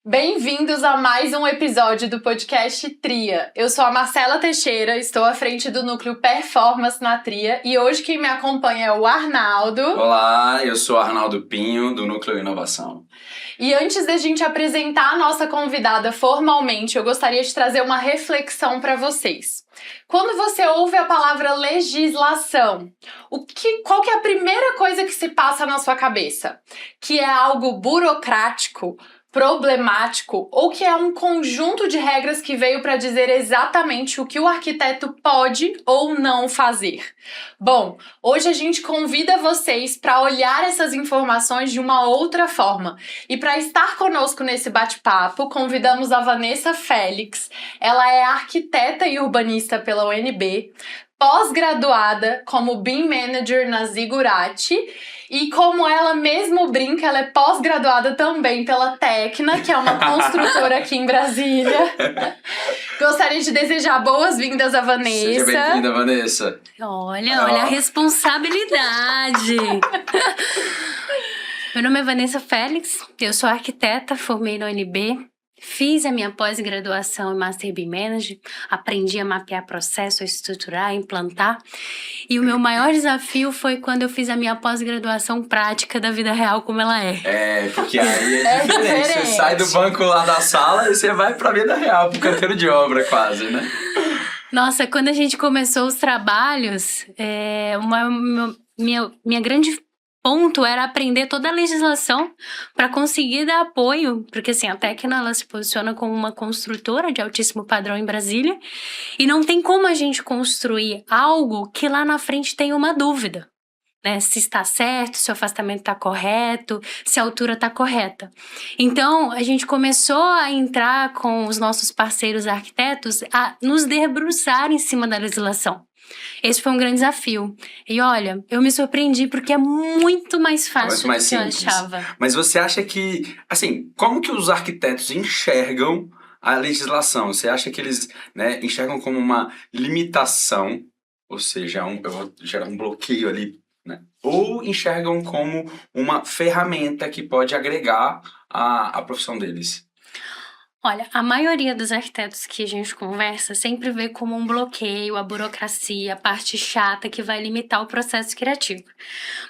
Bem-vindos a mais um episódio do podcast Tria. Eu sou a Marcela Teixeira, estou à frente do núcleo Performance na Tria e hoje quem me acompanha é o Arnaldo. Olá, eu sou Arnaldo Pinho, do Núcleo Inovação. E antes da gente apresentar a nossa convidada formalmente, eu gostaria de trazer uma reflexão para vocês. Quando você ouve a palavra legislação, qual que é a primeira coisa que se passa na sua cabeça? Que é algo burocrático, problemático ou que é um conjunto de regras que veio para dizer exatamente o que o arquiteto pode ou não fazer. Bom, hoje a gente convida vocês para olhar essas informações de uma outra forma. E para estar conosco nesse bate-papo, convidamos a Vanessa Félix. Ela é arquiteta e urbanista pela UNB, pós-graduada como BIM Manager na Zigurati. E como ela mesmo brinca, ela é pós-graduada também pela Tecna, que é uma construtora aqui em Brasília. Gostaria de desejar boas-vindas a Vanessa. Seja bem-vinda, Vanessa. Olha a responsabilidade. Meu nome é Vanessa Félix, eu sou arquiteta, formei na UNB. Fiz a minha pós-graduação em Master BIM Manager, aprendi a mapear processo, a estruturar, a implantar. E o meu maior desafio foi quando eu fiz a minha pós-graduação prática da vida real como ela é. Porque aí é diferente. Você sai do banco lá da sala e você vai pra vida real, pro canteiro de obra quase, né? Nossa, quando a gente começou os trabalhos, minha grande ponto era aprender toda a legislação para conseguir dar apoio, porque assim, a Tecna ela se posiciona como uma construtora de altíssimo padrão em Brasília e não tem como a gente construir algo que lá na frente tenha uma dúvida, né? Se está certo, se o afastamento está correto, se a altura está correta. Então, a gente começou a entrar com os nossos parceiros arquitetos a nos debruçar em cima da legislação. Esse foi um grande desafio. E olha, eu me surpreendi porque é muito mais fácil do que eu achava. Mas você acha que, assim, como que os arquitetos enxergam a legislação? Você acha que eles, enxergam como uma limitação, ou seja, eu vou gerar um bloqueio ali, né? Ou enxergam como uma ferramenta que pode agregar à profissão deles? Olha, a maioria dos arquitetos que a gente conversa sempre vê como um bloqueio, a burocracia, a parte chata que vai limitar o processo criativo.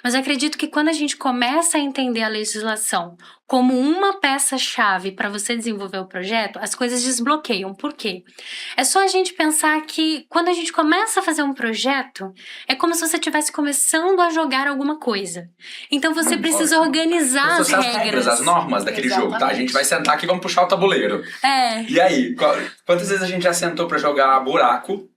Mas eu acredito que quando a gente começa a entender a legislação como uma peça-chave para você desenvolver o projeto, as coisas desbloqueiam. Por quê? É só a gente pensar que quando a gente começa a fazer um projeto, é como se você estivesse começando a jogar alguma coisa. Então você precisa organizar as regras. As normas daquele jogo, tá? A gente vai sentar aqui e vamos puxar o tabuleiro. E aí, quantas vezes a gente já sentou pra jogar buraco,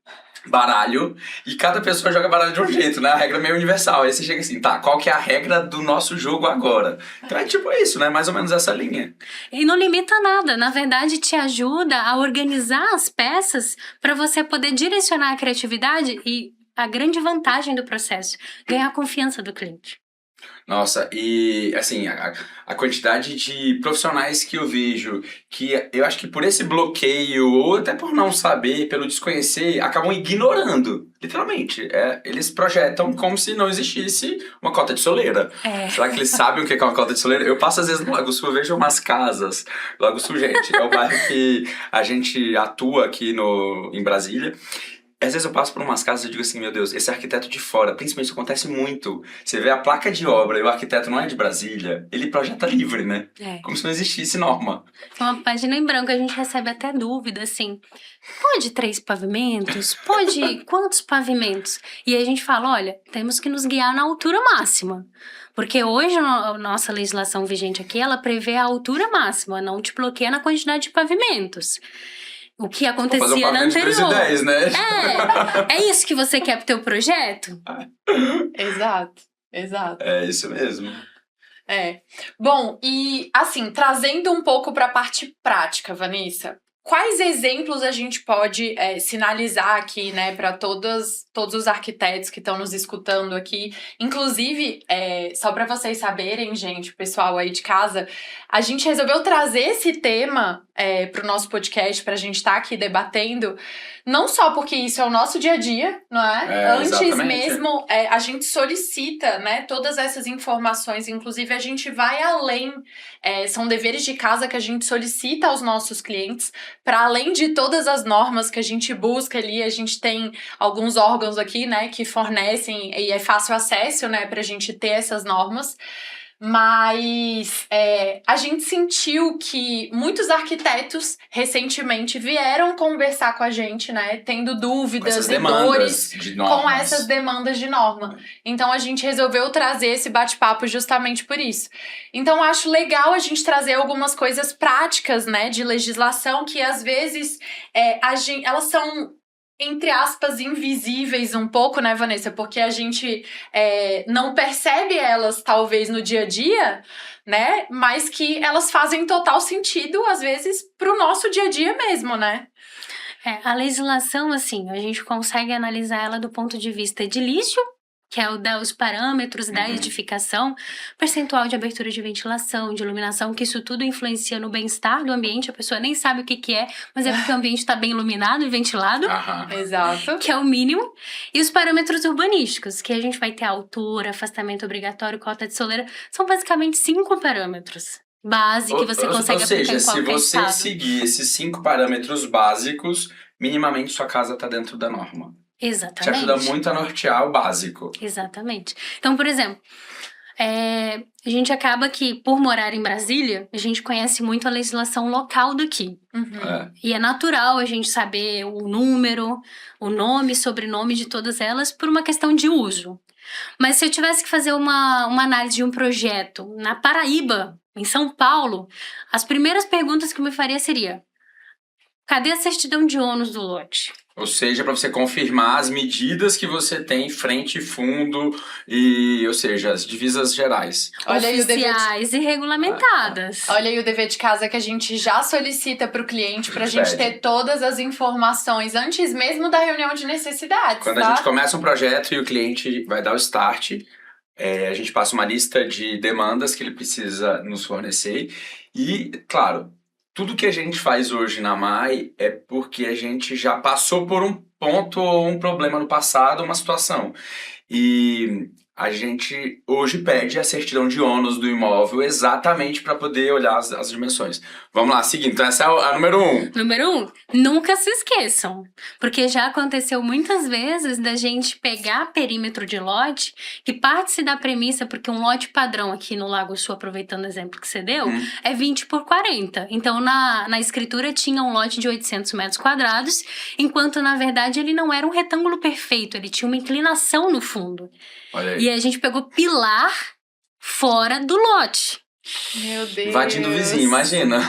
baralho, e cada pessoa joga baralho de um jeito, né? A regra é meio universal. Aí você chega assim, tá, qual que é a regra do nosso jogo agora? Então é tipo isso, né? Mais ou menos essa linha. E não limita nada, na verdade te ajuda a organizar as peças para você poder direcionar a criatividade e a grande vantagem do processo, ganhar a confiança do cliente. Nossa, e assim, a quantidade de profissionais que eu vejo, que eu acho que por esse bloqueio, ou até por não saber, pelo desconhecer, acabam ignorando, literalmente. Eles projetam como se não existisse uma cota de soleira. Será que eles sabem o que é uma cota de soleira? Eu passo às vezes no Lago Sul, eu vejo umas casas. Lago Sul, gente, é o bairro que a gente atua aqui em Brasília. Às vezes eu passo por umas casas e digo assim, meu Deus, esse arquiteto de fora, principalmente isso acontece muito. Você vê a placa de obra e o arquiteto não é de Brasília, ele projeta livre, né? Como se não existisse norma. É uma página em branco, a gente recebe até dúvida, assim, pode 3 pavimentos? Pode quantos pavimentos? E aí a gente fala, olha, temos que nos guiar na altura máxima. Porque hoje a nossa legislação vigente aqui, ela prevê a altura máxima, não te bloqueia na quantidade de pavimentos. O que acontecia na anterior. 3 e 10, né? É isso que você quer pro teu projeto? Exato. É isso mesmo. Bom, e assim, trazendo um pouco para a parte prática, Vanessa, quais exemplos a gente pode sinalizar aqui, né, para todos os arquitetos que estão nos escutando aqui? Inclusive, só para vocês saberem, gente, pessoal aí de casa, a gente resolveu trazer esse tema para o nosso podcast, para a gente estar aqui debatendo, não só porque isso é o nosso dia a dia, não é? Antes exatamente. mesmo, a gente solicita, né, todas essas informações, inclusive a gente vai além, são deveres de casa que a gente solicita aos nossos clientes, para além de todas as normas que a gente busca ali, a gente tem alguns órgãos aqui, né, que fornecem, e é fácil acesso, né, pra gente ter essas normas. Mas a gente sentiu que muitos arquitetos recentemente vieram conversar com a gente, né, tendo dúvidas e dores com essas demandas de norma. Então a gente resolveu trazer esse bate-papo justamente por isso. Então acho legal a gente trazer algumas coisas práticas, né, de legislação que às vezes elas são, entre aspas, invisíveis um pouco, né, Vanessa? Porque a gente não percebe elas, talvez, no dia a dia, né? Mas que elas fazem total sentido, às vezes, pro nosso dia a dia mesmo, né? A legislação, assim, a gente consegue analisar ela do ponto de vista edilício, que é os parâmetros da edificação, percentual de abertura de ventilação, de iluminação, que isso tudo influencia no bem-estar do ambiente. A pessoa nem sabe o que é, mas é porque o ambiente está bem iluminado e ventilado. Exato. Que é o mínimo. E os parâmetros urbanísticos, que a gente vai ter altura, afastamento obrigatório, cota de soleira. São basicamente 5 parâmetros base que você consegue aplicar em qualquer estado. Ou seja, se você seguir esses 5 parâmetros básicos, minimamente sua casa está dentro da norma. Exatamente. Te ajuda muito a nortear o básico. Exatamente. Então, por exemplo, a gente acaba que, por morar em Brasília, a gente conhece muito a legislação local daqui. E é natural a gente saber o número, o nome, sobrenome de todas elas por uma questão de uso. Mas se eu tivesse que fazer uma análise de um projeto na Paraíba, em São Paulo, as primeiras perguntas que eu me faria seria: cadê a certidão de ônus do lote? Ou seja, para você confirmar as medidas que você tem frente e fundo, ou seja, as divisas gerais. Olha aí oficiais e regulamentadas. Olha aí o dever de casa que a gente já solicita para o cliente, para a gente ter todas as informações antes mesmo da reunião de necessidades. Quando a gente começa um projeto e o cliente vai dar o start, a gente passa uma lista de demandas que ele precisa nos fornecer e, claro, tudo que a gente faz hoje na MAI é porque a gente já passou por um ponto ou um problema no passado, uma situação. E a gente hoje pede a certidão de ônus do imóvel exatamente para poder olhar as dimensões. Vamos lá, seguindo. Então essa é a número 1. Número 1, nunca se esqueçam. Porque já aconteceu muitas vezes da gente pegar perímetro de lote que parte-se da premissa, porque um lote padrão aqui no Lago Sul, aproveitando o exemplo que você deu, é 20 por 40. Então na escritura tinha um lote de 800 metros quadrados, enquanto na verdade ele não era um retângulo perfeito, ele tinha uma inclinação no fundo. Olha aí. E a gente pegou pilar fora do lote. Meu Deus. Invadindo o vizinho, imagina.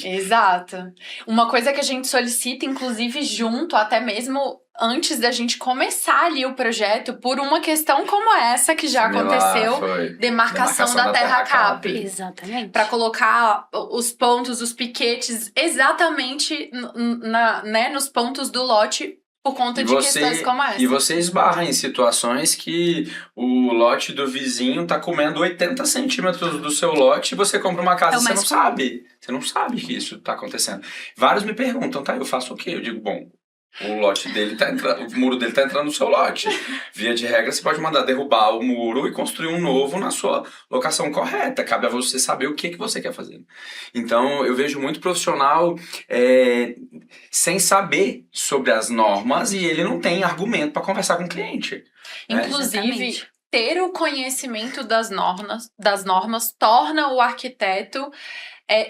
Exato. Uma coisa que a gente solicita, inclusive, junto, até mesmo antes da gente começar ali o projeto, por uma questão como essa que já aconteceu, demarcação da terra cap. Exatamente. Para colocar os pontos, os piquetes exatamente nos pontos do lote, por conta de questões como essa. E você esbarra em situações que o lote do vizinho tá comendo 80 centímetros do seu lote e você compra uma casa e você não sabe. Você não sabe que isso tá acontecendo. Vários me perguntam, tá, eu faço o quê? Eu digo, bom, o lote dele tá entrando, o muro dele tá entrando no seu lote. Via de regra, você pode mandar derrubar o muro e construir um novo na sua locação correta. Cabe a você saber o que você quer fazer. Então, eu vejo muito profissional sem saber sobre as normas e ele não tem argumento para conversar com o cliente. Inclusive, ter o conhecimento das normas torna o arquiteto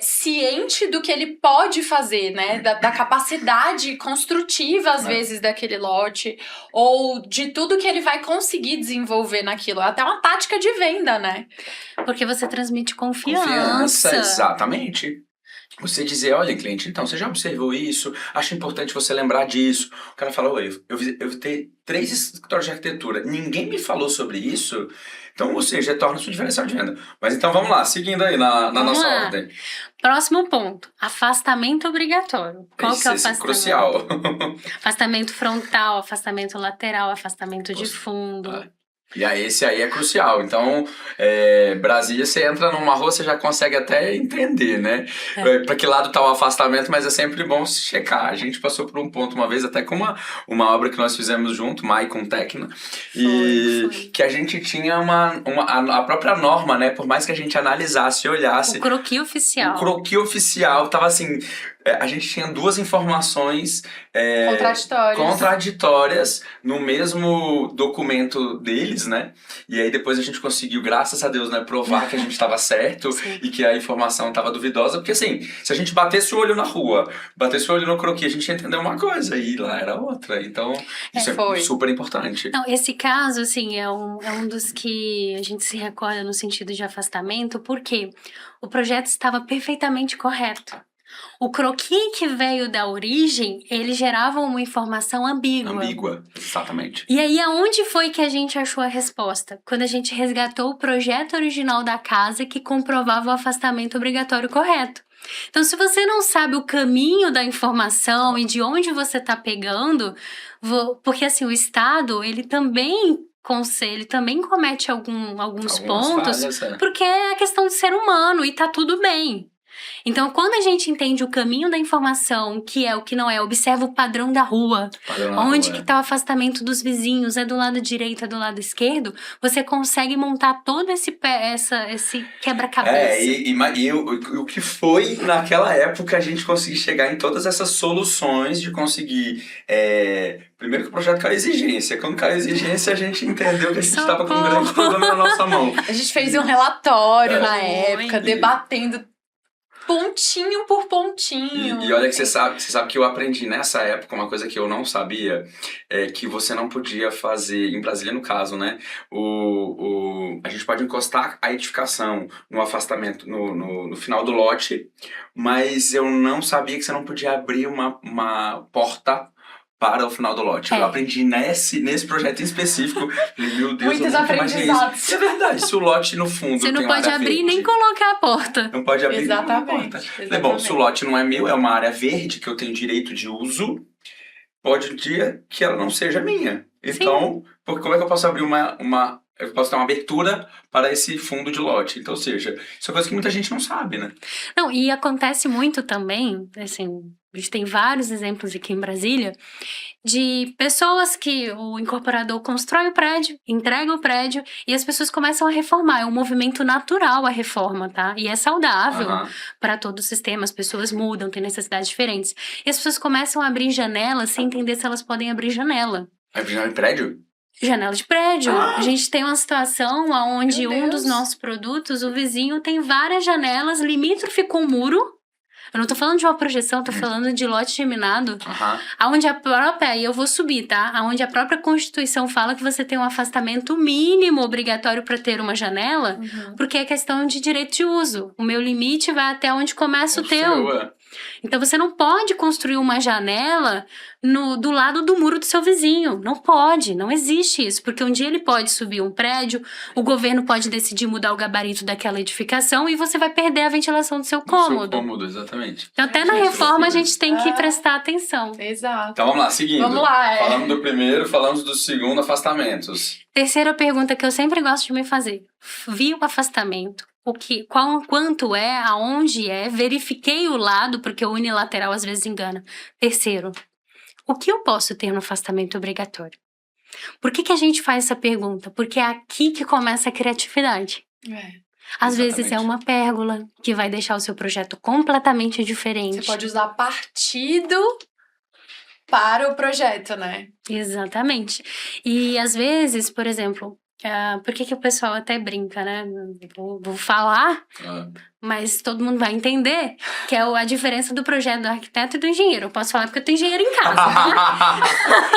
ciente do que ele pode fazer, né? Da capacidade construtiva, às vezes, daquele lote, ou de tudo que ele vai conseguir desenvolver naquilo. Até uma tática de venda, né? Porque você transmite confiança. Exatamente. Você dizer, olha, cliente, então, você já observou isso? Acho importante você lembrar disso. O cara fala, oi, eu visitei 3 escritórios de arquitetura, ninguém me falou sobre isso? Então, ou seja, torna-se um diferencial de venda. Mas então, vamos lá, seguindo aí na Vamos nossa lá. ordem. Próximo ponto, afastamento obrigatório. Qual que é o Esse é afastamento? crucial. Afastamento frontal, afastamento lateral, afastamento de fundo. E aí, esse aí é crucial. Então, Brasília, você entra numa rua, você já consegue até entender, né? Pra que lado tá o afastamento, mas é sempre bom se checar. A gente passou por um ponto uma vez, até com uma obra que nós fizemos junto, Mai com Tecna, Foi. que a gente tinha a própria norma, né? Por mais que a gente analisasse e olhasse, O croquis oficial. o croquis oficial tava assim, a gente tinha 2 informações contraditórias no mesmo documento deles, né? E aí depois a gente conseguiu, graças a Deus, né, provar que a gente estava certo e que a informação estava duvidosa, porque assim, se a gente batesse o olho na rua, batesse o olho no croquis, a gente ia entender uma coisa e lá era outra. Então, isso é super importante. Não, esse caso, assim, é um dos que a gente se recorda no sentido de afastamento, porque o projeto estava perfeitamente correto. O croquis que veio da origem, ele gerava uma informação ambígua. Ambígua, exatamente. E aí, aonde foi que a gente achou a resposta? Quando a gente resgatou o projeto original da casa que comprovava o afastamento obrigatório correto. Então, se você não sabe o caminho da informação e de onde você está pegando, porque assim, o Estado, ele também comete alguns pontos, falhas, porque é a questão de ser humano e tá tudo bem. Então, quando a gente entende o caminho da informação, que é o que não é, observa o padrão da rua, onde que tá o afastamento dos vizinhos, é do lado direito, é do lado esquerdo, você consegue montar todo esse quebra-cabeça. E o que foi naquela época a gente conseguir chegar em todas essas soluções de conseguir... Primeiro que o projeto caiu exigência. Quando caiu exigência, a gente entendeu que a gente estava com um grande problema na nossa mão. A gente fez um relatório na época, debatendo pontinho por pontinho. E olha que você sabe que eu aprendi nessa época uma coisa que eu não sabia, que você não podia fazer, em Brasília no caso, né? A gente pode encostar a edificação no afastamento, no final do lote, mas eu não sabia que você não podia abrir uma porta para o final do lote. Eu aprendi nesse projeto em específico. Meu Deus, muitos aprendizados. Isso é verdade. Se o lote no fundo você não tem pode área abrir verde, nem colocar a porta. Não pode abrir nem colocar a porta. Exatamente. Bom, se o lote não é meu, é uma área verde que eu tenho direito de uso, pode um dia que ela não seja minha. Então, como é que eu posso abrir eu posso ter uma abertura para esse fundo de lote. Então, ou seja, isso é coisa que muita gente não sabe, né? Não, e acontece muito também, assim, a gente tem vários exemplos aqui em Brasília, de pessoas que o incorporador constrói o prédio, entrega o prédio e as pessoas começam a reformar. É um movimento natural a reforma, tá? E é saudável para todo o sistema, as pessoas mudam, têm necessidades diferentes. E as pessoas começam a abrir janelas sem entender se elas podem abrir janela. Abrir janela de prédio? Janela de prédio. A gente tem uma situação onde um dos nossos produtos, o vizinho tem várias janelas limítrofe com muro. Eu não tô falando de uma projeção, tô falando de lote geminado. Aonde a própria, aí eu vou subir, tá? Aonde a própria Constituição fala que você tem um afastamento mínimo obrigatório para ter uma janela, porque é questão de direito de uso. O meu limite vai até onde começa o teu. Então você não pode construir uma janela do lado do muro do seu vizinho. Não pode, não existe isso. Porque um dia ele pode subir um prédio, o governo pode decidir mudar o gabarito daquela edificação e você vai perder a ventilação do seu cômodo. Do seu cômodo, exatamente. Então até na reforma a gente tem que prestar atenção. Exato. Então vamos lá, seguindo. Vamos lá. Falamos do primeiro, falamos do segundo, afastamentos. Terceira pergunta que eu sempre gosto de me fazer. Vi o afastamento. Quanto é, aonde é, verifiquei o lado, porque o unilateral às vezes engana. Terceiro, o que eu posso ter no afastamento obrigatório? Por que a gente faz essa pergunta? Porque é aqui que começa a criatividade. Às vezes é uma pérgola que vai deixar o seu projeto completamente diferente. Você pode usar partido para o projeto, né? Exatamente. E às vezes, por exemplo... por que o pessoal até brinca, né? Vou falar, mas todo mundo vai entender que é a diferença do projeto do arquiteto e do engenheiro. Eu posso falar porque eu tenho engenheiro em casa.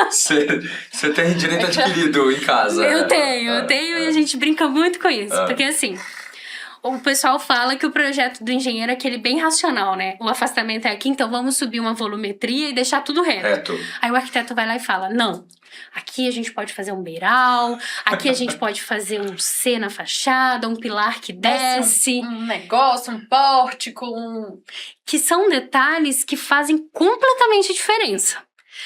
Você tem direito adquirido em casa. Eu tenho e a gente brinca muito com isso. Porque assim, O pessoal fala que o projeto do engenheiro é aquele bem racional, né? O afastamento é aqui, então vamos subir uma volumetria e deixar tudo reto. Aí o arquiteto vai lá e fala, não, aqui a gente pode fazer um beiral, aqui a gente pode fazer um C na fachada, um pilar que desce. Um negócio, um pórtico, Que são detalhes que fazem completamente diferença.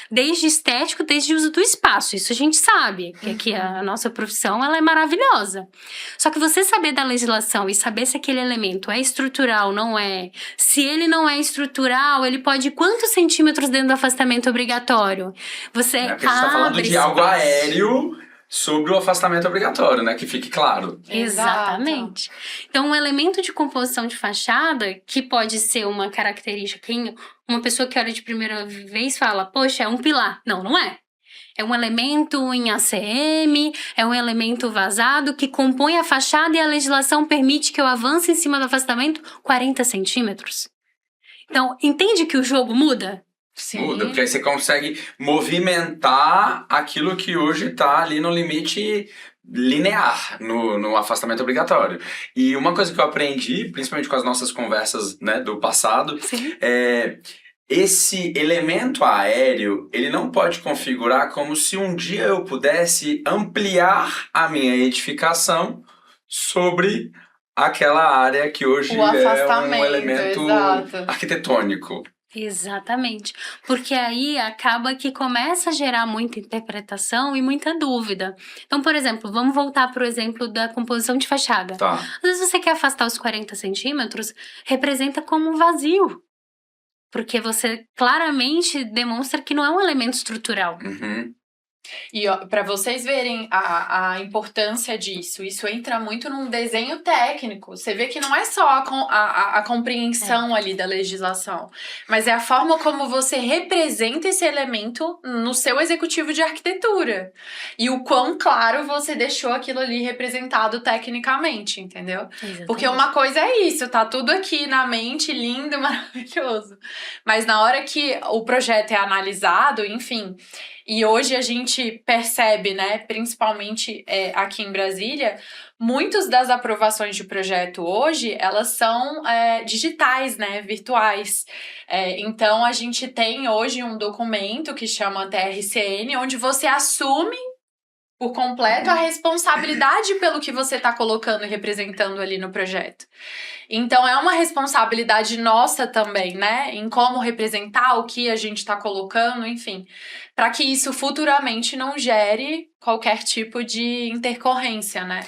Desde estético, desde uso do espaço. Isso a gente sabe, que aqui a nossa profissão ela é maravilhosa. Só que você saber da legislação e saber se aquele elemento é estrutural, não é. Se ele não é estrutural, ele pode ir quantos centímetros dentro do afastamento obrigatório? Você Porque a gente tá falando de algo aéreo sobre o afastamento obrigatório, né? Que fique claro. Exatamente. Então, um elemento de composição de fachada, que pode ser uma característica que uma pessoa que olha de primeira vez fala, poxa, é um pilar. Não, não é. É um elemento em ACM, é um elemento vazado que compõe a fachada e a legislação permite que eu avance em cima do afastamento 40 centímetros. Então, entende que o jogo muda? Sim. Muda, porque aí você consegue movimentar aquilo que hoje está ali no limite linear, no afastamento obrigatório. E uma coisa que eu aprendi, principalmente com as nossas conversas, né, do passado, Sim. é esse elemento aéreo, ele não pode configurar como se um dia eu pudesse ampliar a minha edificação sobre aquela área que hoje O é um afastamento, elemento exato. arquitetônico. Exatamente, porque aí acaba que começa a gerar muita interpretação e muita dúvida. Então, por exemplo, vamos voltar para o exemplo da composição de fachada. Tá. Às vezes você quer afastar os 40 centímetros, representa como um vazio, porque você claramente demonstra que não é um elemento estrutural. Uhum. E para vocês verem a importância disso, isso entra muito num desenho técnico. Você vê que não é só a compreensão ali da legislação, mas é a forma como você representa esse elemento no seu executivo de arquitetura. E o quão claro você deixou aquilo ali representado tecnicamente, entendeu? Exatamente. Porque uma coisa é isso, tá tudo aqui na mente, lindo, maravilhoso. Mas na hora que o projeto é analisado, enfim... E hoje a gente percebe, né, principalmente aqui em Brasília, muitas das aprovações de projeto hoje, elas são digitais, né, virtuais. Então, a gente tem hoje um documento que chama TRCN, onde você assume por completo a responsabilidade pelo que você está colocando e representando ali no projeto. Então, é uma responsabilidade nossa também, né? Em como representar o que a gente está colocando, enfim. Para que isso futuramente não gere qualquer tipo de intercorrência, né?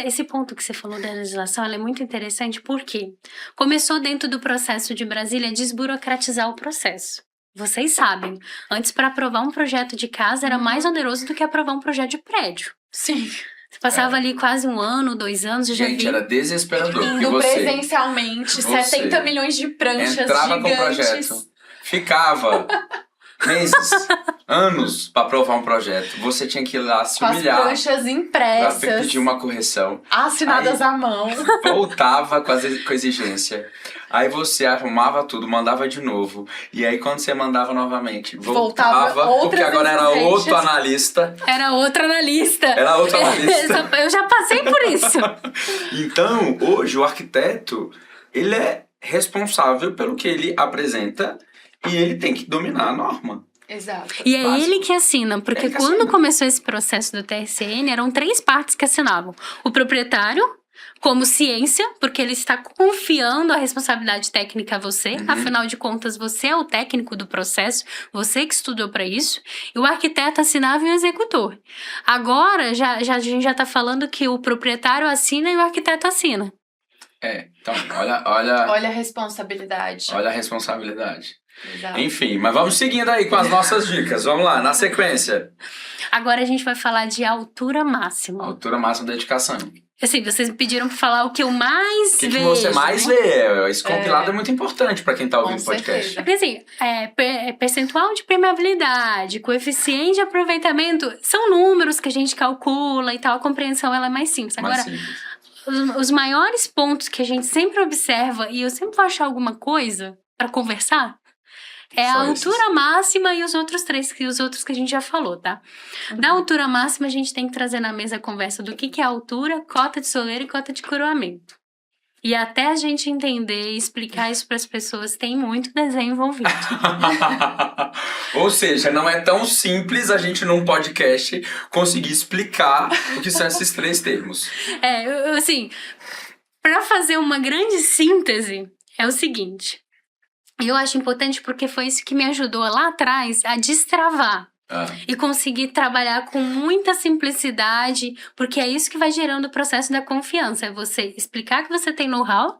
Esse ponto que você falou da legislação, ela é muito interessante porque começou dentro do processo de Brasília desburocratizar o processo. Vocês sabem, antes para aprovar um projeto de casa era mais oneroso do que aprovar um projeto de prédio. Sim. Você passava ali quase 1 ano, 2 anos, eu já Gente, vi. era desesperador. Indo porque presencialmente, 70 milhões de pranchas entrava gigantes. com o projeto, ficava meses, anos para aprovar um projeto. Você tinha que ir lá se com humilhar. as pranchas Pra impressas, pedir uma correção. assinadas Aí- à mão. Voltava com a exigência. Aí você arrumava tudo, mandava de novo. E aí quando você mandava novamente, Voltava voltava, porque outras agora era exigências. outro analista. Era outro analista. Era outro analista. Eu já passei por isso. Então, hoje o arquiteto, ele é responsável pelo que ele apresenta e ele tem que dominar a norma. Exato. E é Básico. ele que assina, porque Ele que quando assina. começou esse processo do TRCN, eram 3 partes que assinavam. O proprietário, como ciência, porque ele está confiando a responsabilidade técnica a você, Uhum. afinal de contas, você é o técnico do processo, você que estudou para isso, e o arquiteto assinava e o executor. Agora, a gente já está falando que o proprietário assina e o arquiteto assina. Então, olha Olha a responsabilidade. a responsabilidade. Exato. Enfim, mas vamos seguindo aí com as nossas dicas. Vamos lá, na sequência. Agora a gente vai falar de altura máxima. Altura máxima da edificação. Assim, vocês me pediram para falar o que eu mais O que vejo. você mais né? vê? Esse compilado é muito importante para quem tá ouvindo o Com podcast. certeza. Porque assim, percentual de permeabilidade, coeficiente de aproveitamento, são números que a gente calcula e tal, a compreensão ela é mais simples. Mais Agora, simples. os maiores pontos que a gente sempre observa, e eu sempre vou achar alguma coisa para conversar, é a Só altura máxima e os outros que a gente já falou, tá? Da altura máxima, a gente tem que trazer na mesa a conversa do que é altura, cota de soleiro e cota de coroamento. E até a gente entender e explicar isso para as pessoas, tem muito desenho envolvido. Ou seja, não é tão simples a gente num podcast conseguir explicar o que são esses 3 termos. Assim, para fazer uma grande síntese, é o seguinte. Eu acho importante porque foi isso que me ajudou lá atrás a destravar. E conseguir trabalhar com muita simplicidade, porque é isso que vai gerando o processo da confiança. É você explicar que você tem know-how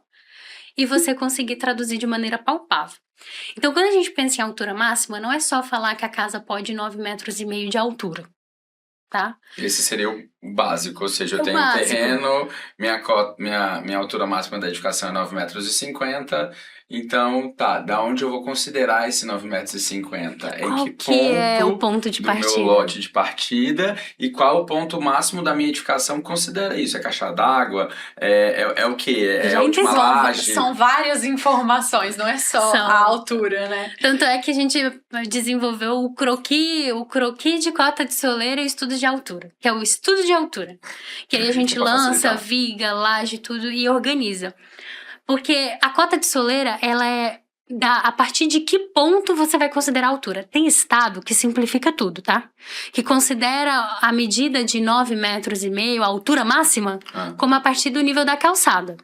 e você conseguir traduzir de maneira palpável. Então, quando a gente pensa em altura máxima, não é só falar que a casa pode 9,5 metros de altura, tá? Esse seria o básico, ou seja, eu tenho um básico. terreno, minha altura máxima da edificação é 9,50 metros, então, da onde eu vou considerar esse 9,50 metros? Qual Em que é o ponto de do partida? meu lote de partida e qual o ponto máximo da minha edificação considera isso? É caixa d'água? É o quê? É a Gente, última laje? São várias informações, não é só São. a altura, né? Tanto é que a gente desenvolveu o croquis de cota de soleira e estudo de altura, que é o estudo de altura. Que aí a gente Pra lança facilitar. viga, laje, tudo e organiza. Porque a cota de soleira, ela é a partir de que ponto você vai considerar a altura. Tem estado que simplifica tudo, tá? Que considera a medida de 9,5 metros, a altura máxima, como a partir do nível da calçada.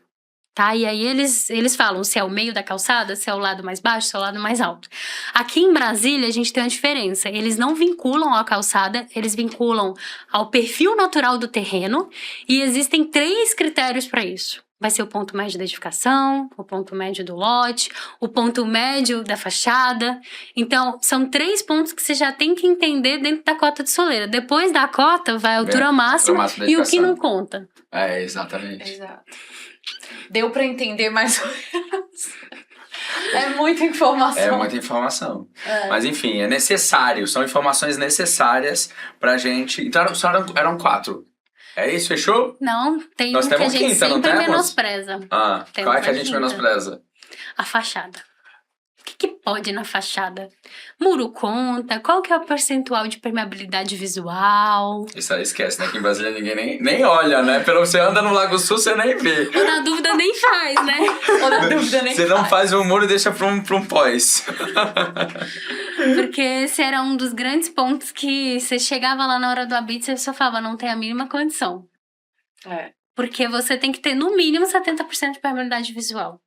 Tá? E aí eles falam se é o meio da calçada, se é o lado mais baixo, se é o lado mais alto. Aqui em Brasília a gente tem uma diferença. Eles não vinculam à calçada, eles vinculam ao perfil natural do terreno e existem 3 critérios para isso. Vai ser o ponto médio da edificação, o ponto médio do lote, o ponto médio da fachada. Então, são 3 pontos que você já tem que entender dentro da cota de soleira. Depois da cota, vai a altura máxima da e o que edificação. não conta. Exatamente. Exato. Deu pra entender mais ou menos. É muita informação. É muita informação. Mas enfim, é necessário. São informações necessárias pra gente. Então só eram 4. É isso? Fechou? Não, tem Nós um que a temos gente quinta, não sempre temos? menospreza. Qual é que a gente quinta. menospreza? A fachada. O que pode na fachada? Muro conta? Qual que é o percentual de permeabilidade visual? Isso aí esquece, né? Que em Brasília ninguém nem olha, né? Pelo você anda no Lago Sul, você nem vê. Ou na dúvida nem faz, né? Ou na dúvida nem Você não faz o muro e deixa pra um pós. Porque esse era um dos grandes pontos que você chegava lá na hora do habite e você só falava, não tem a mínima condição. Porque você tem que ter no mínimo 70% de permeabilidade visual.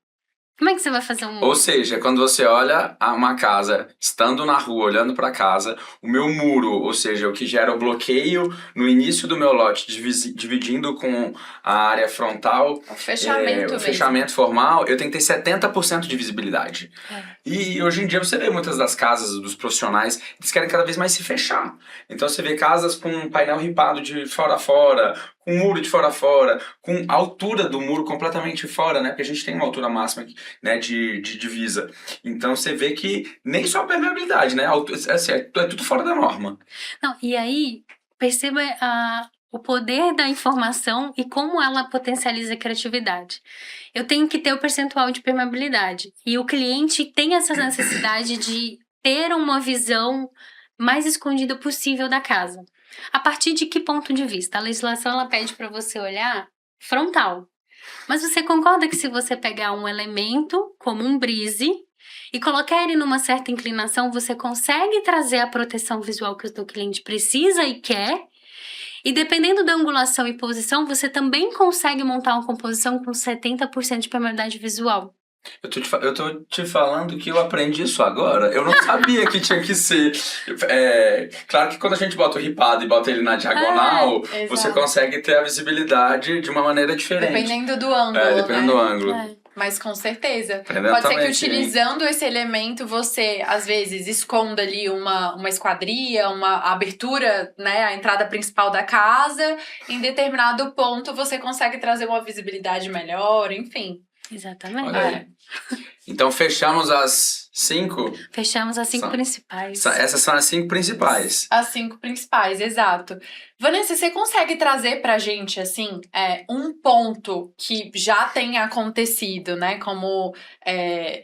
Como é que você vai fazer um... Ou seja, quando você olha uma casa, estando na rua, olhando para casa, o meu muro, ou seja, o que gera o bloqueio no início do meu lote, dividindo com a área frontal, O fechamento o fechamento formal, eu tenho que ter 70% de visibilidade. E hoje em dia você vê muitas das casas dos profissionais, eles querem cada vez mais se fechar. Então você vê casas com um painel ripado de fora a fora, com um muro de fora a fora, com a altura do muro completamente fora, né? Porque a gente tem uma altura máxima, né, de divisa. Então você vê que nem só a permeabilidade, né? É tudo fora da norma. Não, e aí, perceba o poder da informação e como ela potencializa a criatividade. Eu tenho que ter o percentual de permeabilidade. E o cliente tem essa necessidade de ter uma visão mais escondida possível da casa. A partir de que ponto de vista? A legislação ela pede para você olhar frontal. Mas você concorda que se você pegar um elemento como um brise e colocar ele numa certa inclinação, você consegue trazer a proteção visual que o teu cliente precisa e quer? E dependendo da angulação e posição, você também consegue montar uma composição com 70% de permeabilidade visual. Eu tô te falando que eu aprendi isso agora. Eu não sabia que tinha que ser. Claro que quando a gente bota o ripado e bota ele na diagonal, você consegue ter a visibilidade de uma maneira diferente. Dependendo do ângulo, dependendo do ângulo. Mas com certeza. Pode ser que utilizando esse elemento, você, às vezes, esconda ali uma esquadria, uma abertura, né, a entrada principal da casa. Em determinado ponto, você consegue trazer uma visibilidade melhor, enfim. Exatamente. Olha aí. Então, fechamos as 5? Fechamos as 5 principais. Essas são as 5 principais. As 5 principais, exato. Vanessa, você consegue trazer pra gente, assim, um ponto que já tenha acontecido, né? Como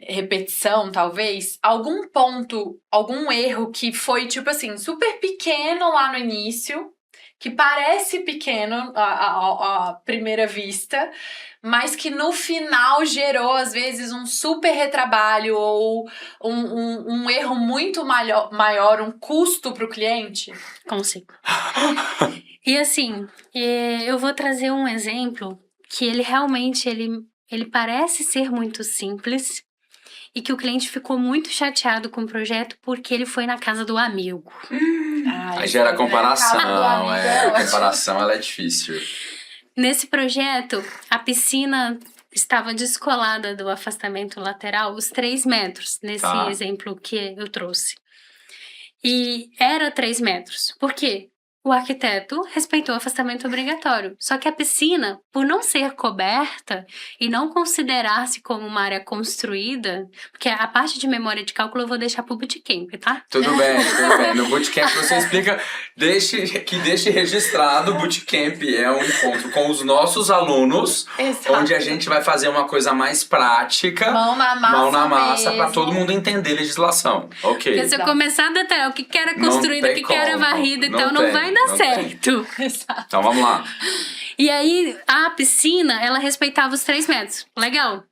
repetição, talvez. Algum ponto, algum erro que foi, tipo assim, super pequeno lá no início, que parece pequeno à primeira vista, mas que no final gerou, às vezes, um super retrabalho ou um erro muito maior, um custo para o cliente? Consigo. E assim, eu vou trazer um exemplo que ele realmente ele parece ser muito simples e que o cliente ficou muito chateado com o projeto porque ele foi na casa do amigo. Aí gera comparação, a comparação ela é difícil. Nesse projeto, a piscina estava descolada do afastamento lateral os 3 metros, nesse exemplo que eu trouxe. E era 3 metros. Por quê? O arquiteto respeitou o afastamento obrigatório. Só que a piscina, por não ser coberta e não considerar-se como uma área construída, porque a parte de memória de cálculo eu vou deixar pro bootcamp, tá? Tudo bem. No bootcamp você explica, deixe registrado, o bootcamp é um encontro com os nossos alunos, Exato. onde a gente vai fazer uma coisa mais prática, Mão na massa para todo mundo entender legislação. Ok. Porque se eu começar a detalhar o que era construído, o que era varrido e tal, não vai dar certo. Exato. Então vamos lá. E aí, a piscina, ela respeitava os 3 metros. Legal.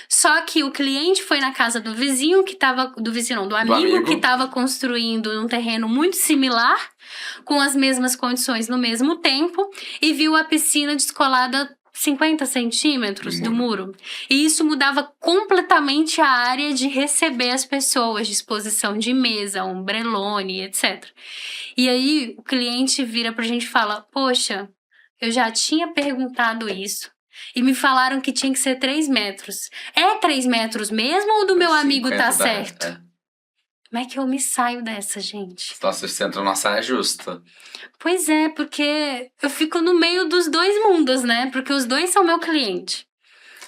Só que o cliente foi na casa do vizinho do amigo que estava construindo num terreno muito similar, com as mesmas condições no mesmo tempo, e viu a piscina descolada 50 centímetros do muro. E isso mudava completamente a área de receber as pessoas, de exposição de mesa, ombrelone, etc. E aí o cliente vira pra gente e fala, poxa, eu já tinha perguntado isso. E me falaram que tinha que ser 3 metros. É 3 metros mesmo ou do meu amigo tá certo? Como é que eu me saio dessa, gente? Nossa, você entra numa saia justa. Pois é, porque eu fico no meio dos 2 mundos, né? Porque os 2 são meu cliente.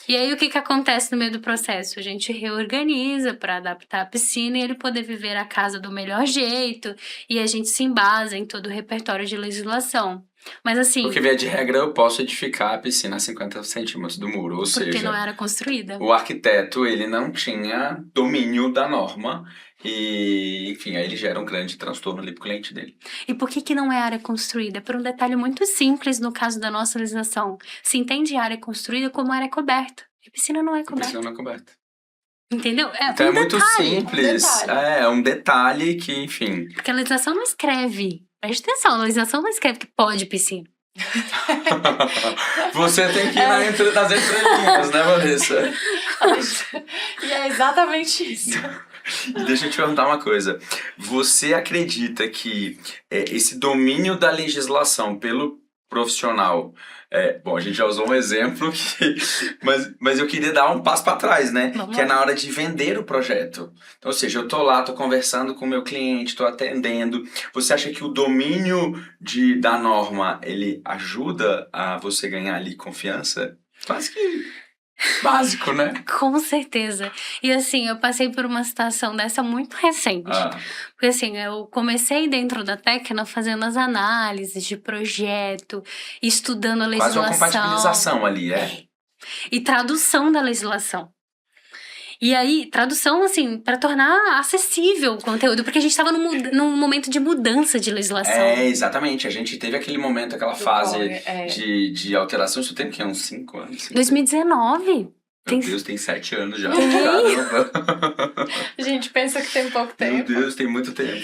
E aí, o que acontece no meio do processo? A gente reorganiza para adaptar a piscina e ele poder viver a casa do melhor jeito. E a gente se embasa em todo o repertório de legislação. Mas assim... Porque, via de regra, eu posso edificar a piscina a 50 centímetros do muro. Ou seja... Porque não era construída. O arquiteto, ele não tinha domínio da norma. E, enfim, aí ele gera um grande transtorno ali pro cliente dele. E por que não é área construída? Por um detalhe muito simples no caso da nossa legislação. Se entende área construída como área coberta. E piscina não é A coberta. piscina não é coberta. Entendeu? Então um é muito detalhe. simples. É um detalhe que, enfim... Porque a legislação não escreve. Preste atenção, a legislação não escreve que pode piscina. Você tem que ir nas entrelinhas, né, Vanessa? E é exatamente isso. E deixa eu te perguntar uma coisa. Você acredita que esse domínio da legislação pelo profissional... bom, a gente já usou um exemplo, mas eu queria dar um passo para trás, né? Vamos que é lá. na hora de vender o projeto. Então, ou seja, eu tô lá, tô conversando com o meu cliente, tô atendendo. Você acha que o domínio da norma, ele ajuda a você ganhar ali confiança? Quase que básico, né? Com certeza. E assim, eu passei por uma situação dessa muito recente. Porque assim, eu comecei dentro da Tecna fazendo as análises de projeto, estudando a Quase legislação. uma compatibilização ali, E tradução da legislação. E aí, tradução, assim, para tornar acessível o conteúdo, porque a gente estava num momento de mudança de legislação. Exatamente. A gente teve aquele momento, aquela fase de alteração. Isso tem o quê? Uns 5 anos? 2019. Meu Deus, tem 7 anos já. Tem. Caramba. A gente pensa que tem pouco tempo. Meu Deus, tem muito tempo.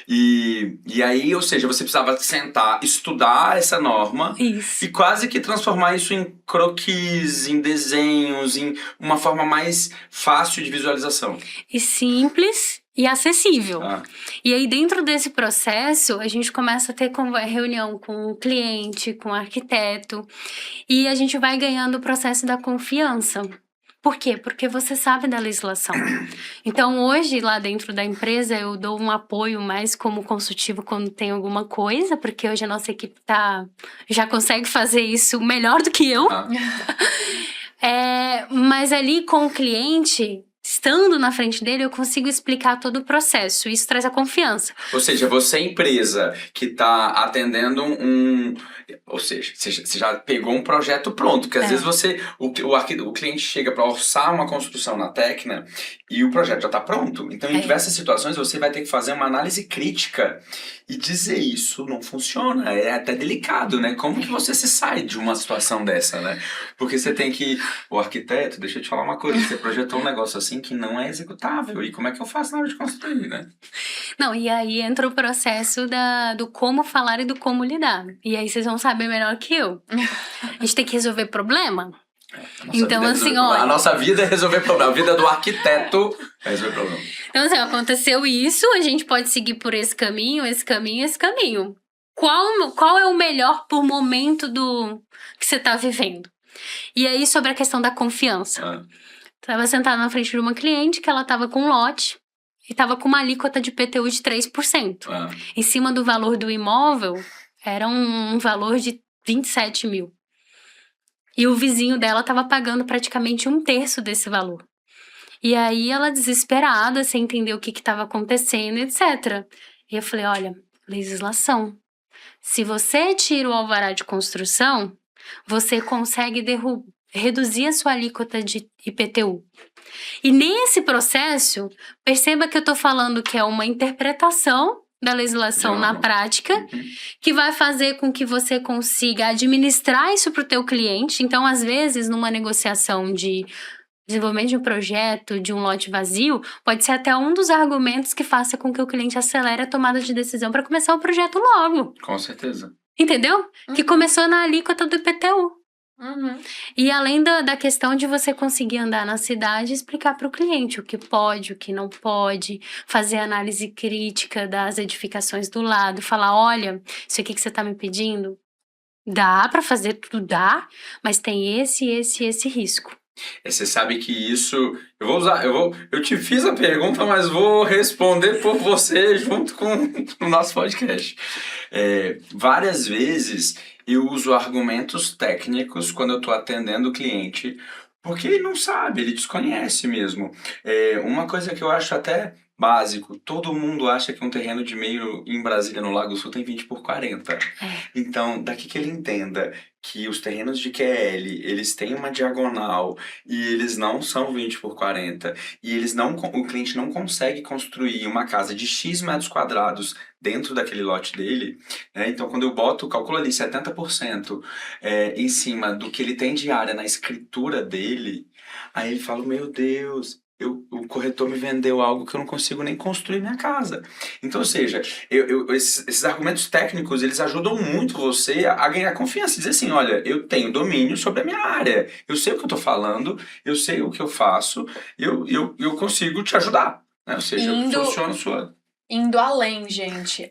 E aí, ou seja, você precisava sentar, estudar essa norma. Isso. E quase que transformar isso em croquis, em desenhos, em uma forma mais fácil de visualização. E simples e acessível. E aí, dentro desse processo, a gente começa a ter reunião com o cliente, com o arquiteto. E a gente vai ganhando o processo da confiança. Por quê? Porque você sabe da legislação. Então, hoje, lá dentro da empresa, eu dou um apoio mais como consultivo quando tem alguma coisa, porque hoje a nossa equipe já consegue fazer isso melhor do que eu. Mas ali com o cliente, estando na frente dele, eu consigo explicar todo o processo. Isso traz a confiança. Ou seja, você é empresa que está atendendo Ou seja, você já pegou um projeto pronto, porque às vezes o cliente chega para orçar uma construção na Tecna e o projeto já está pronto. Então, em diversas situações, você vai ter que fazer uma análise crítica e dizer isso não funciona. É até delicado, né? Como que você se sai de uma situação dessa, né? Porque você tem que... O arquiteto, deixa eu te falar uma coisa, você projetou um negócio assim que não é executável. E como é que eu faço na hora de construir, né? Não, e aí entra o processo do como falar e do como lidar. E aí vocês vão saber melhor que eu. A gente tem que resolver problema. Então, assim, olha... A nossa vida é resolver problema. A vida do arquiteto é resolver problema. Então, assim, aconteceu isso, a gente pode seguir por esse caminho, esse caminho, esse caminho. Qual é o melhor por momento que você tá vivendo? E aí, sobre a questão da confiança. Tava sentada na frente de uma cliente que ela tava com um lote e tava com uma alíquota de IPTU de 3%. Em cima do valor do imóvel, era um valor de 27 mil. E o vizinho dela tava pagando praticamente 1/3 desse valor. E aí, ela desesperada, sem entender o que estava acontecendo, etc. E eu falei, olha, legislação. Se você tira o alvará de construção, você consegue reduzir a sua alíquota de IPTU. E nesse processo, perceba que eu tô falando que é uma interpretação da legislação na prática, que vai fazer com que você consiga administrar isso para o teu cliente. Então, às vezes, numa negociação de desenvolvimento de um projeto, de um lote vazio, pode ser até um dos argumentos que faça com que o cliente acelere a tomada de decisão para começar o projeto logo. Com certeza. Entendeu? Que começou na alíquota do IPTU. E além da questão de você conseguir andar na cidade e explicar para o cliente o que pode, o que não pode, fazer análise crítica das edificações do lado, falar, olha, isso aqui que você está me pedindo, dá para fazer tudo, dá, mas tem esse risco. Você sabe que isso... Eu te fiz a pergunta, mas vou responder por você junto com o nosso podcast. Várias vezes eu uso argumentos técnicos quando eu estou atendendo o cliente, porque ele não sabe, ele desconhece mesmo. Uma coisa que eu acho até básico, todo mundo acha que um terreno de meio em Brasília, no Lago Sul, tem 20 por 40. Então, daqui que ele entenda que os terrenos de QL, eles têm uma diagonal e eles não são 20 por 40 e o cliente não consegue construir uma casa de X metros quadrados dentro daquele lote dele, né? Então, quando eu calculo ali 70% em cima do que ele tem de área na escritura dele, aí ele fala, meu Deus... O corretor me vendeu algo que eu não consigo nem construir minha casa. Então, ou seja, esses argumentos técnicos, eles ajudam muito você a ganhar confiança. Dizer assim, olha, eu tenho domínio sobre a minha área. Eu sei o que eu estou falando, eu sei o que eu faço, eu consigo te ajudar. Né? Ou seja, funciona a sua... Indo além, gente,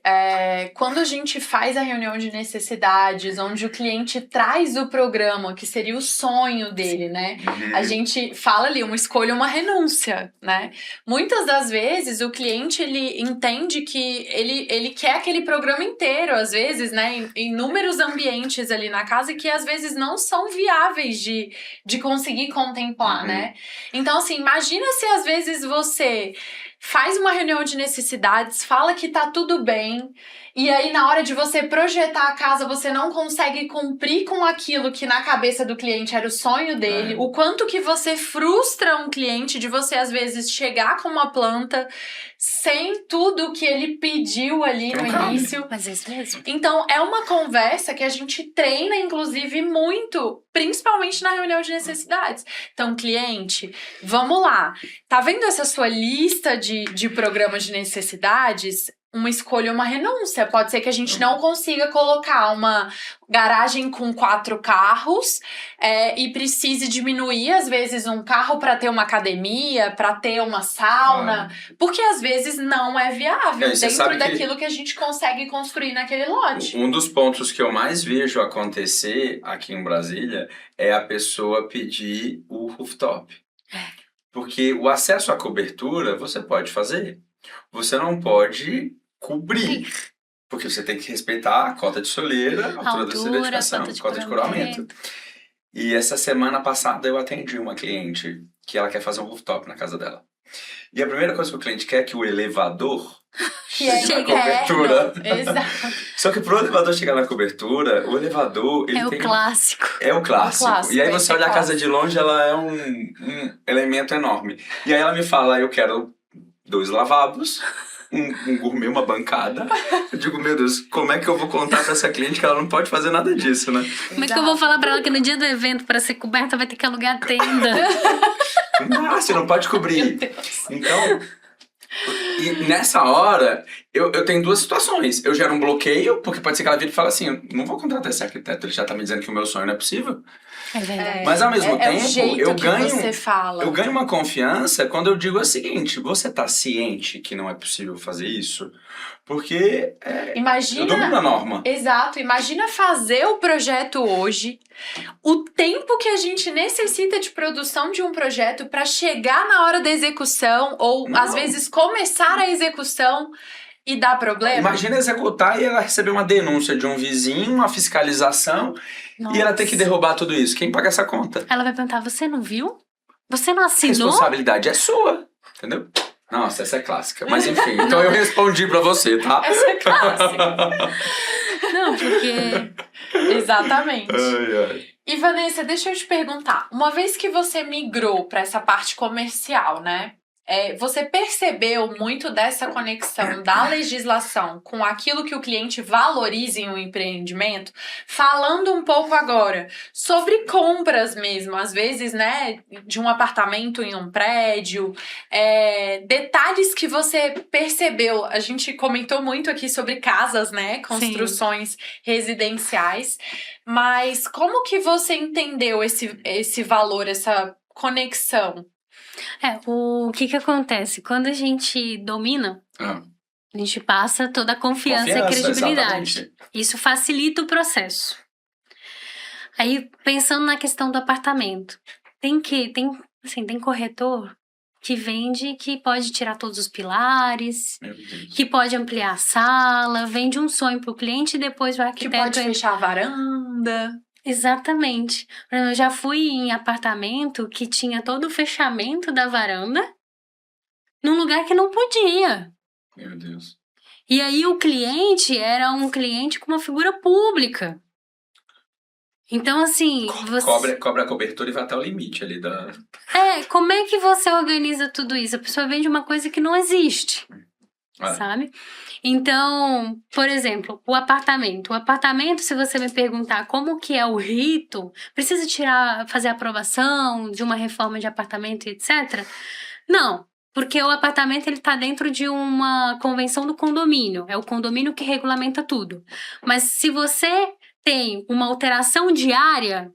quando a gente faz a reunião de necessidades, onde o cliente traz o programa, que seria o sonho dele, né? A gente fala ali, uma escolha, uma renúncia, né? Muitas das vezes, o cliente, ele entende que ele quer aquele programa inteiro, às vezes, né? Em inúmeros ambientes ali na casa, que às vezes não são viáveis de conseguir contemplar, né? Então, assim, imagina se às vezes você... faz uma reunião de necessidades, fala que tá tudo bem, e aí na hora de você projetar a casa, você não consegue cumprir com aquilo que na cabeça do cliente era o sonho dele, o quanto que você frustra um cliente de você às vezes chegar com uma planta sem tudo que ele pediu ali no início. Mas é isso mesmo. Então, é uma conversa que a gente treina, inclusive, muito, principalmente na reunião de necessidades. Então, cliente, vamos lá. Tá vendo essa sua lista de programas de necessidades? Uma escolha, uma renúncia. Pode ser que a gente não consiga colocar uma garagem com 4 carros e precise diminuir, às vezes, um carro para ter uma academia, para ter uma sauna, porque às vezes não é viável dentro daquilo que a gente consegue construir naquele lote. Um dos pontos que eu mais vejo acontecer aqui em Brasília é a pessoa pedir o rooftop. Porque o acesso à cobertura você pode fazer, você não pode cobrir, porque você tem que respeitar a cota de soleira, a altura da sua edificação, a cota de coroamento. E essa semana passada eu atendi uma cliente que ela quer fazer um rooftop na casa dela. E a primeira coisa que o cliente quer é que o elevador Que é chegue na cobertura. Exato. Só que pro elevador chegar na cobertura, o elevador, ele É o tem... clássico. É o clássico. O clássico, E aí esse você é olha a casa clássico. de longe, ela é um elemento enorme. E aí ela me fala, eu quero 2 lavabos, um gourmet, uma bancada. Eu digo, meu Deus, como é que eu vou contar pra essa cliente que ela não pode fazer nada disso, né? Como é que eu vou falar pra ela que no dia do evento, para ser coberta, vai ter que alugar tenda? Ah, você não pode Meu cobrir. Deus. Então, e nessa hora, eu tenho 2 situações. Eu gero um bloqueio, porque pode ser que ela vire e fale assim, eu não vou contratar esse arquiteto, ele já tá me dizendo que o meu sonho não é possível. É verdade. Mas ao mesmo É o tempo, jeito eu que ganho... você fala. Eu ganho uma confiança quando eu digo o seguinte, você tá ciente que não é possível fazer isso? Porque eu Imagina. domino a norma. Exato, imagina fazer o projeto hoje, o tempo que a gente necessita de produção de um projeto para chegar na hora da execução, ou Não. às vezes começar a execução e dar problema. Imagina executar e ela receber uma denúncia de um vizinho, uma fiscalização, e ela ter que derrubar tudo isso. Quem paga essa conta? Ela vai perguntar, você não viu? Você não A assinou? responsabilidade é sua, entendeu? Nossa, essa é clássica. Mas enfim, então eu respondi pra você, tá? Essa é clássica. Não, porque... Exatamente. Ai, ai. E Vanessa, deixa eu te perguntar, uma vez que você migrou para essa parte comercial, né? Você percebeu muito dessa conexão da legislação com aquilo que o cliente valoriza em um empreendimento? Falando um pouco agora sobre compras mesmo, às vezes, né, de um apartamento em um prédio, detalhes que você percebeu. A gente comentou muito aqui sobre casas, né, construções residenciais, mas como que você entendeu esse valor, essa conexão? O que acontece? Quando a gente domina, Ah, a gente passa toda a confiança e credibilidade. exatamente. Isso facilita o processo. Aí, pensando na questão do apartamento, tem corretor que vende, que pode tirar todos os pilares, Meu Deus. que pode ampliar a sala, vende um sonho pro cliente e depois o Que arquiteto... pode fechar a varanda. Exatamente. Eu já fui em apartamento que tinha todo o fechamento da varanda num lugar que não podia. Meu Deus. E aí o cliente era um cliente com uma figura pública. Então, assim... Cobra a cobertura e vai até o limite ali da... como é que você organiza tudo isso? A pessoa vende uma coisa que não existe, sabe? Então, por exemplo, o apartamento. O apartamento, se você me perguntar como que é o rito, precisa fazer aprovação de uma reforma de apartamento, etc. Não, porque o apartamento ele tá dentro de uma convenção do condomínio. É o condomínio que regulamenta tudo. Mas se você tem uma alteração diária...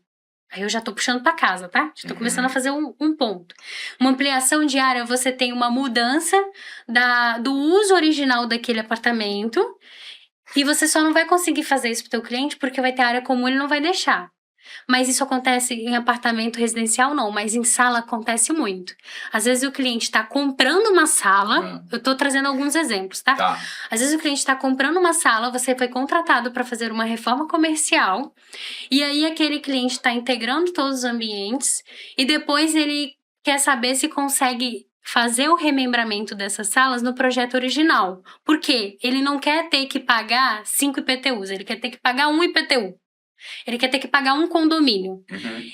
Aí eu já tô puxando pra casa, tá? Já tô começando a fazer um ponto. Uma ampliação diária, você tem uma mudança do uso original daquele apartamento e você só não vai conseguir fazer isso pro teu cliente porque vai ter área comum e ele não vai deixar. Mas isso acontece em apartamento residencial, não. Mas em sala acontece muito. Às vezes o cliente tá comprando uma sala. Eu tô trazendo alguns exemplos, tá? Às vezes o cliente tá comprando uma sala, você foi contratado para fazer uma reforma comercial. E aí aquele cliente tá integrando todos os ambientes. E depois ele quer saber se consegue fazer o remembramento dessas salas no projeto original. Por quê? Ele não quer ter que pagar 5 IPTUs. Ele quer ter que pagar 1 IPTU. Ele quer ter que pagar um condomínio.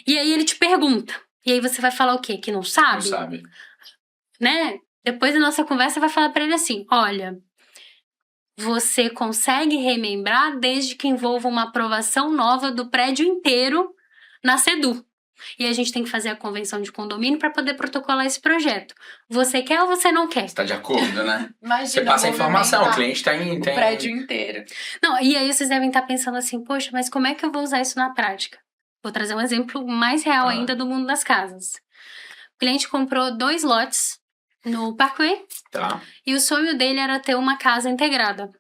E aí ele te pergunta. E aí você vai falar o quê? Que não sabe? Não sabe. Né? Depois da nossa conversa, vai falar pra ele assim, olha, você consegue remembrar desde que envolva uma aprovação nova do prédio inteiro na SEDU. E a gente tem que fazer a convenção de condomínio para poder protocolar esse projeto. Você quer ou você não quer? Você tá de acordo, né? Imagina, você passa a informação, o cliente tem... O prédio inteiro. Não, e aí vocês devem estar pensando assim, poxa, mas como é que eu vou usar isso na prática? Vou trazer um exemplo mais real ainda do mundo das casas. O cliente comprou 2 lotes no Parkway. Tá. E o sonho dele era ter uma casa integrada.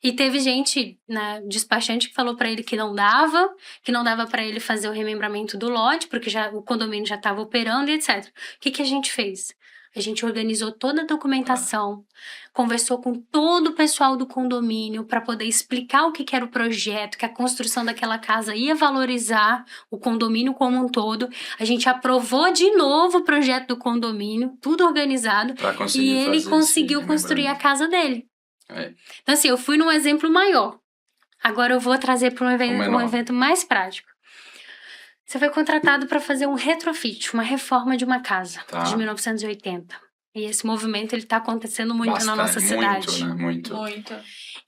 E teve gente, né, despachante que falou pra ele que não dava pra ele fazer o remembramento do lote, porque o condomínio já estava operando e etc. O que a gente fez? A gente organizou toda a documentação, conversou com todo o pessoal do condomínio para poder explicar o que era o projeto, que a construção daquela casa ia valorizar o condomínio como um todo. A gente aprovou de novo o projeto do condomínio, tudo organizado, e ele conseguiu construir a casa dele. Então assim, eu fui num exemplo maior. Agora eu vou trazer para um evento mais prático. Você foi contratado para fazer um retrofit, uma reforma de uma casa de 1980. E esse movimento ele tá acontecendo muito na nossa cidade. Muito.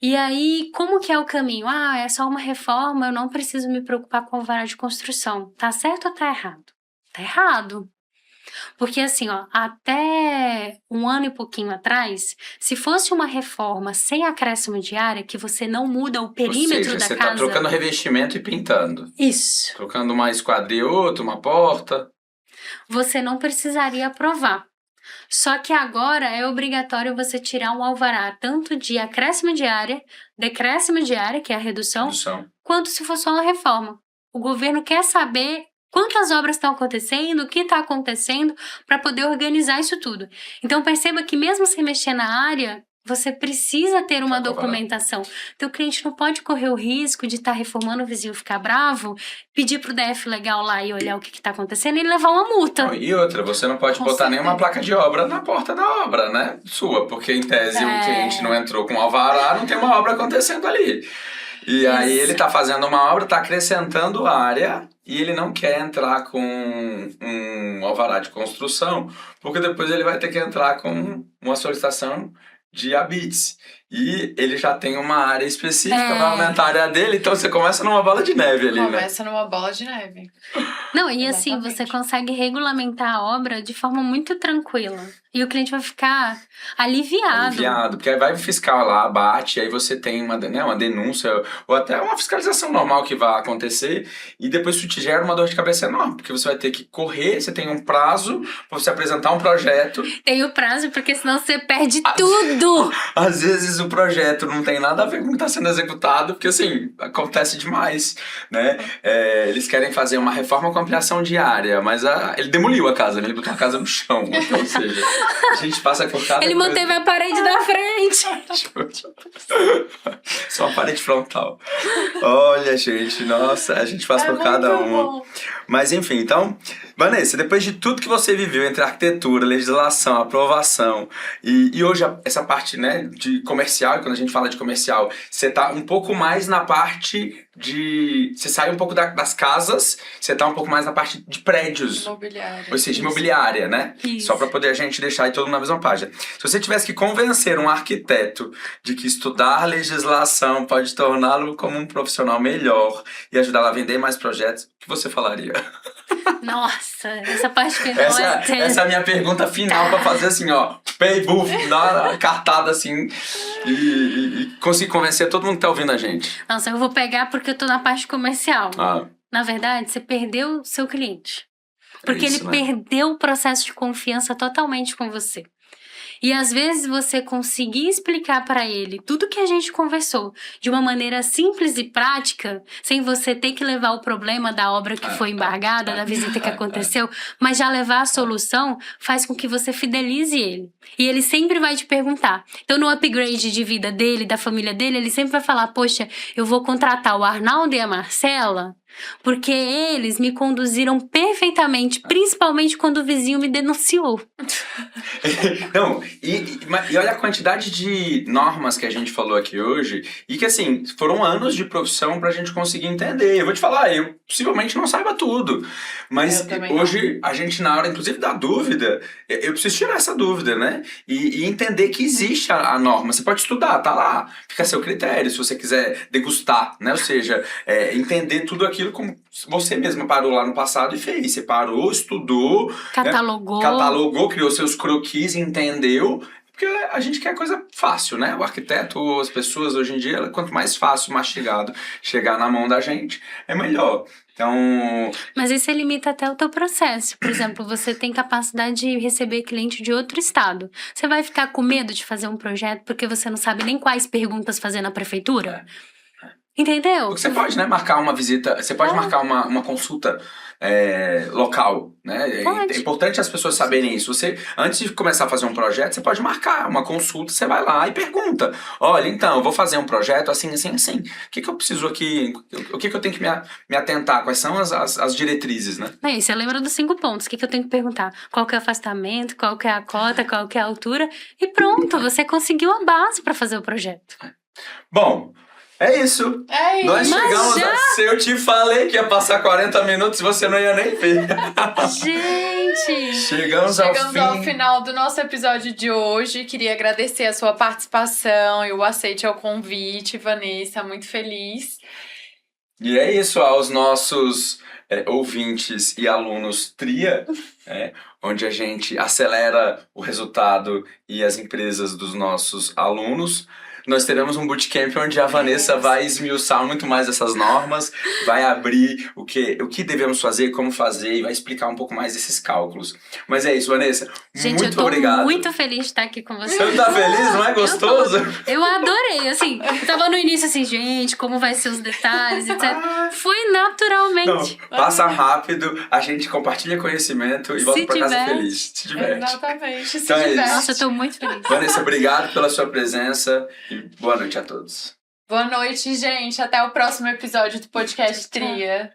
E aí, como que é o caminho? É só uma reforma, eu não preciso me preocupar com o alvará de construção. Tá certo ou tá errado? Tá errado. Porque assim, até um ano e pouquinho atrás, se fosse uma reforma sem acréscimo de área, que você não muda o perímetro da casa... você tá trocando revestimento e pintando. Isso. Trocando uma esquadra e outra, uma porta. Você não precisaria aprovar. Só que agora é obrigatório você tirar um alvará tanto de acréscimo de área, decréscimo de área, que é a redução, quanto se for só uma reforma. O governo quer saber quantas obras estão acontecendo, o que está acontecendo, para poder organizar isso tudo. Então perceba que mesmo sem mexer na área, você precisa ter uma documentação. Então o cliente não pode correr o risco de estar reformando, o vizinho ficar bravo, pedir pro DF legal lá e olhar o que está acontecendo e levar uma multa. E outra, você não pode botar nenhuma placa de obra na porta da obra, né? Sua, porque em tese o cliente não entrou com alvará, não tem uma obra acontecendo ali. E aí ele tá fazendo uma obra, tá acrescentando área e ele não quer entrar com um alvará de construção, porque depois ele vai ter que entrar com uma solicitação de habites. E ele já tem uma área específica para aumentar a área dele, então você começa numa bola de neve ali, Começa numa bola de neve. Não, e assim, você consegue regulamentar a obra de forma muito tranquila. E o cliente vai ficar aliviado. Porque aí vai o fiscal lá, bate, aí você tem uma denúncia, ou até uma fiscalização normal que vai acontecer, e depois isso te gera uma dor de cabeça enorme, porque você vai ter que correr, você tem um prazo para você apresentar um projeto. Tem o prazo, porque senão você perde tudo! Às vezes o projeto não tem nada a ver com o que está sendo executado, porque assim, acontece demais, né? Eles querem fazer uma reforma com ampliação de área, mas ele demoliu a casa, ele botou a casa no chão, ou seja, a gente passa por cada Ele manteve a parede da frente. Só a parede frontal. Olha, gente, nossa, a gente passa por cada uma. Bom. Mas enfim, então, Vanessa, depois de tudo que você viveu entre arquitetura, legislação, aprovação e hoje essa parte, né, de comercial, quando a gente fala de comercial, você tá um pouco mais na parte de... Você sai um pouco das casas, você tá um pouco mais na parte de prédios. Imobiliária. Ou seja, imobiliária, né? Isso. Só para poder a gente deixar aí todo mundo na mesma página. Se você tivesse que convencer um arquiteto de que estudar legislação pode torná-lo como um profissional melhor e ajudá-lo a vender mais projetos, o que você falaria? Nossa, essa parte final essa é a minha pergunta final pra fazer assim, na cartada assim e conseguir convencer todo mundo que tá ouvindo a gente. Nossa, eu vou pegar porque eu tô na parte comercial. Na verdade, você perdeu seu cliente. Porque ele perdeu o processo de confiança totalmente com você. E às vezes você conseguir explicar para ele tudo que a gente conversou de uma maneira simples e prática, sem você ter que levar o problema da obra que foi embargada, da visita que aconteceu, mas já levar a solução, faz com que você fidelize ele. E ele sempre vai te perguntar. Então no upgrade de vida dele, da família dele, ele sempre vai falar, poxa, eu vou contratar o Arnaldo e a Marcela, porque eles me conduziram perfeitamente, principalmente quando o vizinho me denunciou. Não, e olha a quantidade de normas que a gente falou aqui hoje, e que assim, foram anos de profissão pra gente conseguir entender. Eu vou te falar, eu possivelmente não saiba tudo, mas hoje a gente, na hora inclusive da dúvida, eu preciso tirar essa dúvida, né? E entender que existe a norma. Você pode estudar, tá lá, fica a seu critério, se você quiser degustar, né? Ou seja, entender tudo aquilo como você mesma parou lá no passado e fez. Você parou, estudou, catalogou, criou seus croquis, entendeu. Porque a gente quer coisa fácil, né? O arquiteto ou as pessoas hoje em dia, quanto mais fácil, mastigado, chegar na mão da gente, é melhor. Então, Mas isso limita até o teu processo. Por exemplo, você tem capacidade de receber cliente de outro estado. Você vai ficar com medo de fazer um projeto porque você não sabe nem quais perguntas fazer na prefeitura? Entendeu? porque você pode, né, marcar uma visita, você pode marcar uma consulta local, né? Pode. É importante as pessoas saberem isso. Você, antes de começar a fazer um projeto, você pode marcar uma consulta, você vai lá e pergunta. Olha, então, eu vou fazer um projeto assim, assim, assim. O que eu preciso aqui? O que eu tenho que me atentar? Quais são as diretrizes, né? Aí, você lembra dos 5 pontos. O que eu tenho que perguntar? Qual que é o afastamento? Qual que é a cota? Qual que é a altura? E pronto, você conseguiu a base para fazer o projeto. Bom, é isso. É isso. Nós chegamos já? Se eu te falei que ia passar 40 minutos, você não ia nem ver. Gente! Chegamos ao fim. final do nosso episódio de hoje. Queria agradecer a sua participação e o aceite ao convite, Vanessa. Muito feliz. E é isso, aos nossos ouvintes e alunos TRIA, onde a gente acelera o resultado e as empresas dos nossos alunos. Nós teremos um bootcamp onde a Vanessa vai esmiuçar muito mais essas normas, vai abrir o que devemos fazer, como fazer e vai explicar um pouco mais desses cálculos. Mas é isso, Vanessa. Gente, muito eu tô obrigado. muito feliz de estar aqui com você. Você não tá feliz? Não é gostoso? Eu adorei, assim, eu tava no início assim, gente, como vai ser os detalhes, etc. Foi naturalmente. Não, passa rápido, a gente compartilha conhecimento e volta pra casa diverte. feliz. Se diverte. Exatamente. Se Então é isso. diverte. Nossa, eu tô muito feliz. Vanessa, obrigado pela sua presença e boa noite a todos. Boa noite, gente. Até o próximo episódio do podcast Tria.